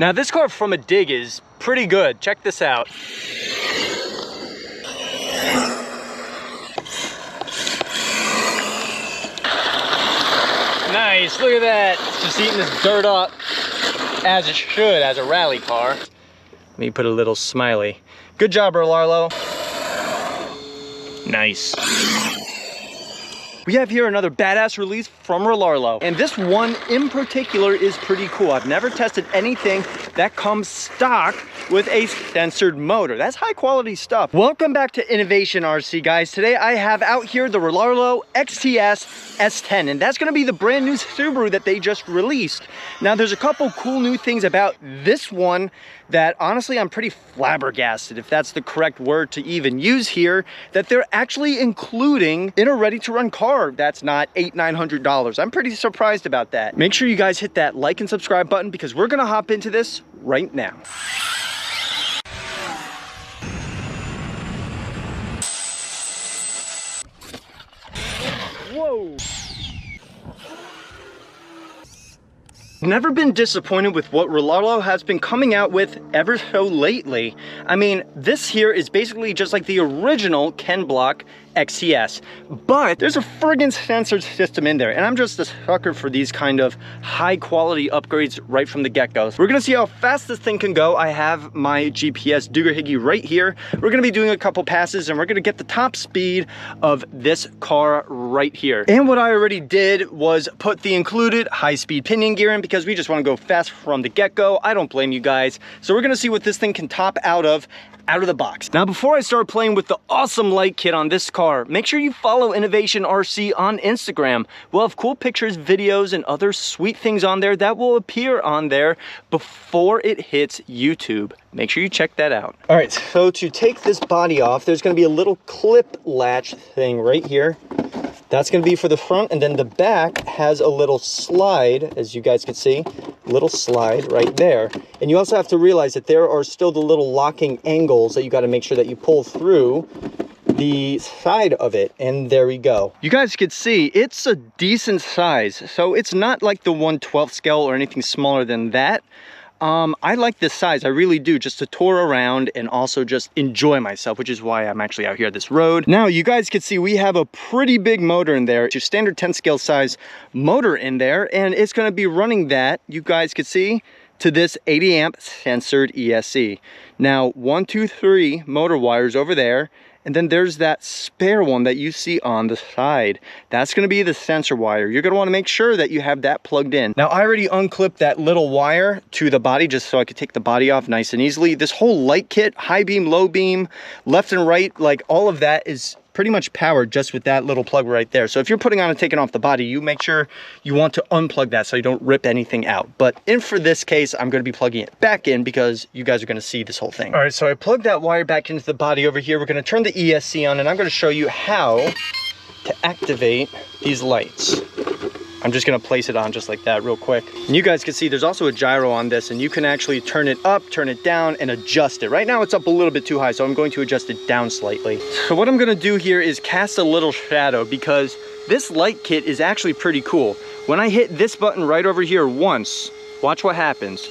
Now this car from a dig is pretty good. Check this out. Nice, look at that. It's just eating this dirt up as it should as a rally car. Let me put a little smiley. Good job, Rlaarlo. Nice. We have here another badass release from Rlaarlo, and this one in particular is pretty cool. I've never tested anything that comes stock with a censored motor. That's high quality stuff. Welcome back to Innovation RC, guys. Today I have out here the Rlaarlo XTS S10, and that's gonna be the brand new Subaru that they just released. Now there's a couple cool new things about this one that honestly I'm pretty flabbergasted, if that's the correct word to even use here, that they're actually including in a ready-to-run car that's not $800–900. I'm pretty surprised about that. Make sure you guys hit that like and subscribe button because we're gonna hop into this right now. Whoa! Never been disappointed with what Rlaarlo has been coming out with ever so lately. I mean, this here is basically just like the original Ken Block XTS, but there's a friggin' censored system in there, and I'm just a sucker for these kind of high quality upgrades right from the get-go. So we're gonna see how fast this thing can go. I have my GPS doohickey right here. We're gonna be doing a couple passes and we're gonna get the top speed of this car right here. And what I already did was put the included high-speed pinion gear in because we just wanna go fast from the get-go. I don't blame you guys. So we're gonna see what this thing can top out of the box. Now, before I start playing with the awesome light kit on this car, make sure you follow Innovation RC on Instagram. We'll have cool pictures, videos, and other sweet things on there that will appear on there before it hits YouTube. Make sure you check that out. All right, so to take this body off, there's gonna be a little clip latch thing right here. That's gonna be for the front, and then the back has a little slide, as you guys can see, little slide right there. And you also have to realize that there are still the little locking angles that you gotta make sure that you pull through the side of it, and there we go. You guys can see it's a decent size, so it's not like the 1/12 scale or anything smaller than that. I like this size, I really do, just to tour around and also just enjoy myself, which is why I'm actually out here this road. Now, you guys can see we have a pretty big motor in there. It's your standard 10 scale size motor in there, and it's gonna be running that, you guys can see, to this 80 amp censored ESC. Now, 1, 2, 3 motor wires over there, and then there's that spare one that you see on the side. That's gonna be the sensor wire. You're gonna wanna make sure that you have that plugged in. Now, I already unclipped that little wire to the body just so I could take the body off nice and easily. This whole light kit, high beam, low beam, left and right, like all of that is pretty much powered just with that little plug right there. So if you're putting on and taking off the body, you make sure you want to unplug that so you don't rip anything out. But for this case, I'm going to be plugging it back in because you guys are going to see this whole thing. All right, so I plugged that wire back into the body over here. We're going to turn the ESC on, and I'm going to show you how to activate these lights. I'm just gonna place it on just like that real quick. And you guys can see there's also a gyro on this, and you can actually turn it up, turn it down, and adjust it. Right now it's up a little bit too high, so I'm going to adjust it down slightly. So what I'm gonna do here is cast a little shadow because this light kit is actually pretty cool. When I hit this button right over here once, watch what happens.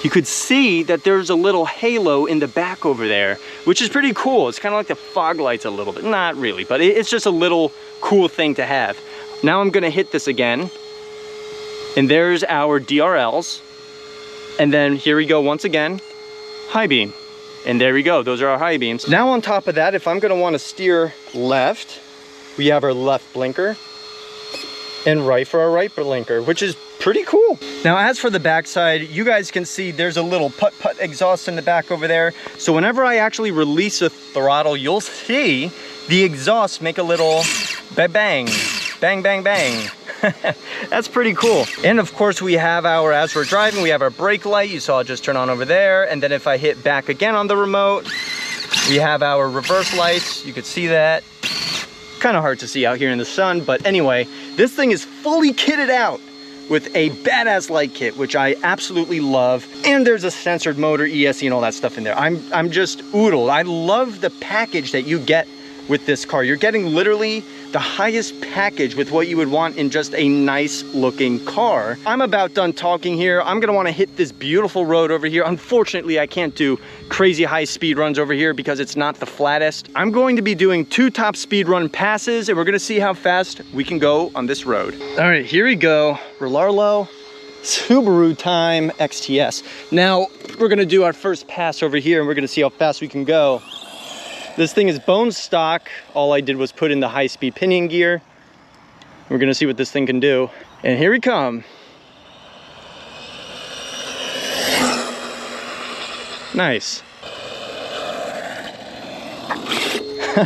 You could see that there's a little halo in the back over there, which is pretty cool. It's kind of like the fog lights a little bit. Not really, but it's just a little cool thing to have. Now I'm gonna hit this again, and there's our DRLs. And then here we go once again, high beam. And there we go, those are our high beams. Now on top of that, if I'm gonna wanna steer left, we have our left blinker, and right for our right blinker, which is pretty cool. Now, as for the backside, you guys can see there's a little putt-putt exhaust in the back over there. So whenever I actually release the throttle, you'll see the exhaust make a little bang, bang, bang, bang. That's pretty cool. And of course we have our, as we're driving, we have our brake light. You saw it just turn on over there. And then if I hit back again on the remote, we have our reverse lights. You could see that. Kind of hard to see out here in the sun, but anyway, this thing is fully kitted out with a badass light kit, which I absolutely love. And there's a censored motor, ESC, and all that stuff in there. I'm just oodled. I love the package that you get with this car. You're getting literally the highest package with what you would want in just a nice looking car. I'm about done talking here. I'm gonna wanna hit this beautiful road over here. Unfortunately, I can't do crazy high speed runs over here because it's not the flattest. I'm going to be doing 2 top speed run passes, and we're gonna see how fast we can go on this road. All right, here we go. Rlaarlo Subaru time XTS. Now, we're gonna do our first pass over here, and we're gonna see how fast we can go. This thing is bone stock. All I did was put in the high-speed pinion gear. We're gonna see what this thing can do. And here we come. Nice.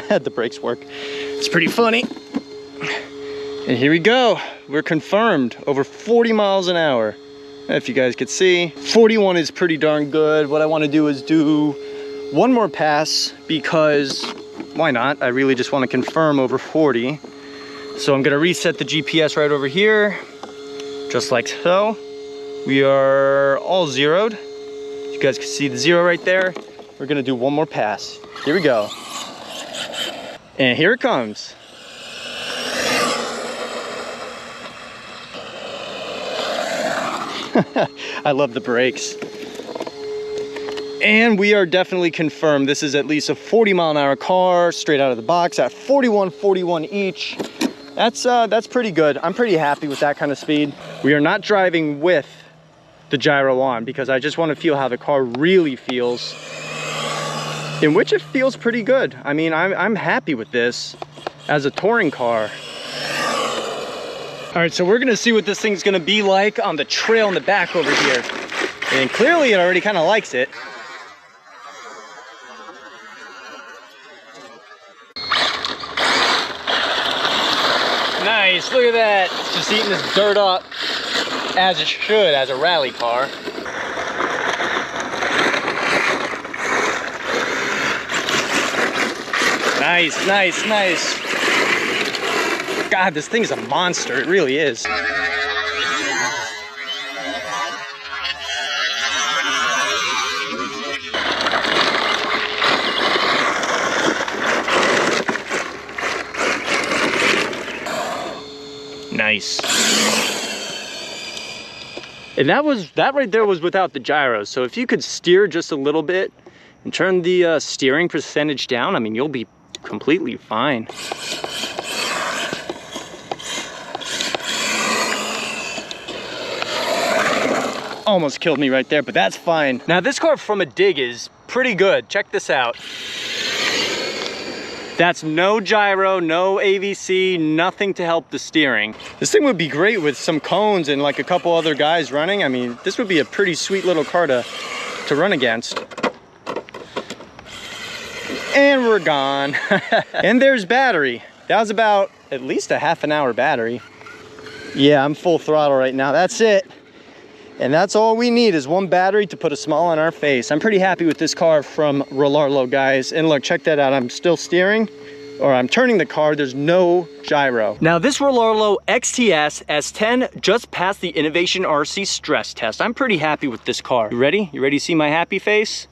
The brakes work. It's pretty funny. And here we go. We're confirmed over 40 miles an hour. If you guys could see, 41 is pretty darn good. What I want to do is do one more pass because why not? I really just want to confirm over 40. So I'm going to reset the GPS right over here, just like so. We are all zeroed. You guys can see the 0 right there. We're going to do one more pass. Here we go. And here it comes. I love the brakes. And we are definitely confirmed. This is at least a 40 mile an hour car straight out of the box at 41 each. That's pretty good. I'm pretty happy with that kind of speed. We are not driving with the gyro on because I just want to feel how the car really feels, in which it feels pretty good. I mean, I'm happy with this as a touring car. All right, so we're gonna see what this thing's gonna be like on the trail in the back over here. And clearly it already kind of likes it. Nice, look at that. It's just eating this dirt up as it should as a rally car. Nice, nice, nice. God, this thing is a monster. It really is. Nice. And that right there was without the gyro. So if you could steer just a little bit and turn the steering percentage down, I mean, you'll be completely fine. Almost killed me right there, but that's fine. Now this car from a dig is pretty good. Check this out. That's no gyro, no AVC, nothing to help the steering. This thing would be great with some cones and like a couple other guys running. I mean, this would be a pretty sweet little car to run against. And we're gone. And there's battery. That was about at least a half an hour battery. Yeah, I'm full throttle right now. That's it. And that's all we need is one battery to put a smile on our face. I'm pretty happy with this car from Rlaarlo, guys. And look, check that out. I'm still steering, or I'm turning the car. There's no gyro. Now this Rlaarlo XTS S10 just passed the Innovation RC stress test. I'm pretty happy with this car. You ready? You ready to see my happy face?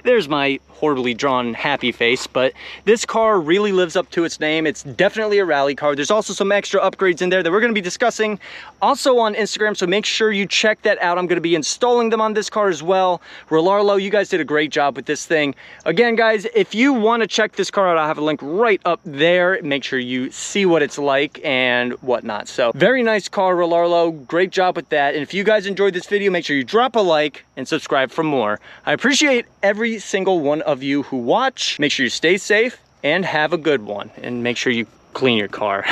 There's my horribly drawn happy face, but this car really lives up to its name. It's definitely a rally car. There's also some extra upgrades in there that we're going to be discussing also on Instagram, so make sure you check that out. I'm going to be installing them on this car as well. Rlaarlo, you guys did a great job with this thing. Again, guys, if you want to check this car out, I'll have a link right up there. Make sure you see what it's like and whatnot. So very nice car, Rlaarlo. Great job with that. And if you guys enjoyed this video, make sure you drop a like and subscribe for more. I appreciate every single one of you who watch. Make sure you stay safe and have a good one, and make sure you clean your car.